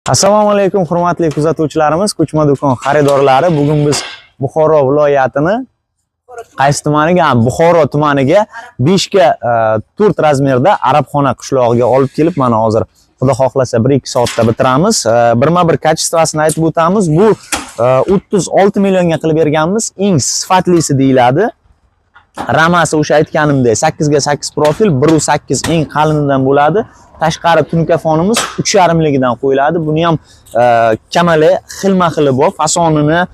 Assalomu alaykum hurmatli kuzatuvchilarimiz, ko'chma do'kon xaridorlari. Bugun biz Buxoro viloyatini qaysi tumaniga? Buxoro tumaniga 5 ga 4 razmerda Arabxona qishlog'iga olib kelib, mana hozir xudo xohlasa 1-2 soatda bitiramiz. Birma-bir kачествосini aytib o'tamiz. Bu 36 millionga qilib berganmiz. Eng sifatlisi deyiladi. Ramasi o'sha aytganimdek 8 ga 8 profil, 1.8 eng qalinidan bo'ladi. Tashqari tunkafonimiz 3.5 ligidan qo'yiladi. Buni ham kamali xilma-xili bor. Fasonini,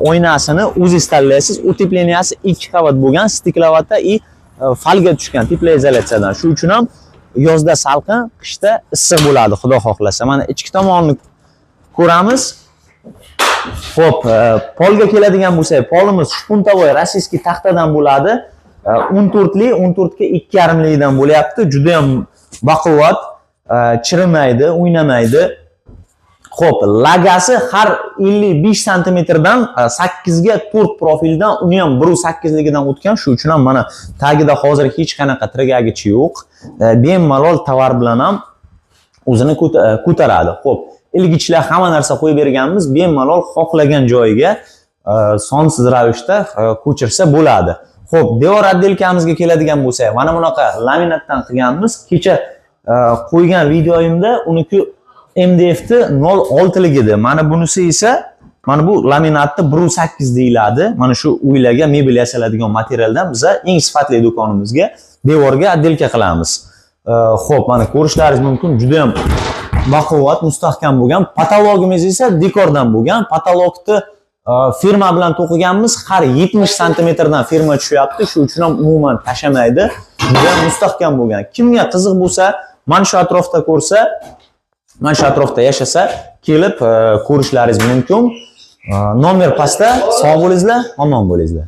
oynasini o'zingiz tanlaysiz. Utepleniyasi 2 qavat bo'lgan, stiklovata и falga tushgan teplоизоляtsiyadan. Shu uchun ham yozda salqin, qishda issiq bo'ladi, xudo xohlasa. Mana ichki tomonini ko'ramiz. Xo'p, polga keladigan bo'lsak, polimiz shpuntovoy rossiyskiy taxtadan bo'ladi. 14 li, 14 ga 2.5 ligidan bo'lyapti. Juda ham baquvvat, chirimaydi, o'ynamaydi. Xo'p, lagasi har 55 sm dan 8 ga 4 profildan, uni ham 1.8 ligidan o'tgan. Shu uchun ham mana tagida hozir hech qanaqa tirgagichi yo'q. Bemalol tovar bilan ham o'zini ko'taradi. Xo'p, ilgichlar hamma narsa qo'yib berganmiz. Bemalol xohlagan joyiga sonsiz ravishda ko'chirsa bo'ladi. Xo'p, devor отделкамizga keladigan bo'lsak, mana bunaqa laminatdan qilganmiz. Kecha qo'ygan videoyimda uniki MDF'ni 0.6 lig edi. Mana bunisi esa mana bu laminatni 1.8 deyiladi. Mana shu uylarga mebel yasaladigan materialdan biz eng sifatli do'konimizga devorga отделка qilamiz. Xo'p, mana ko'rishlaringiz mumkin, juda ham baquvvat, mustahkam bo'lgan. Patologimiz esa dekordan bo'lgan. Patologni firma bilan to'qiganmiz. Har 70 sm dan firma tushyapti. Shu uchun ham umuman tashamaydi. Juda mustahkam bo'lgan. Kimga qiziq bo'lsa, mana shu atrofda ko'rsa, mana shu atrofda yashasa, kelib ko'rishlaringiz mumkin. Nomer pastda. Sog' bo'lingizlar, omon bo'lingizlar.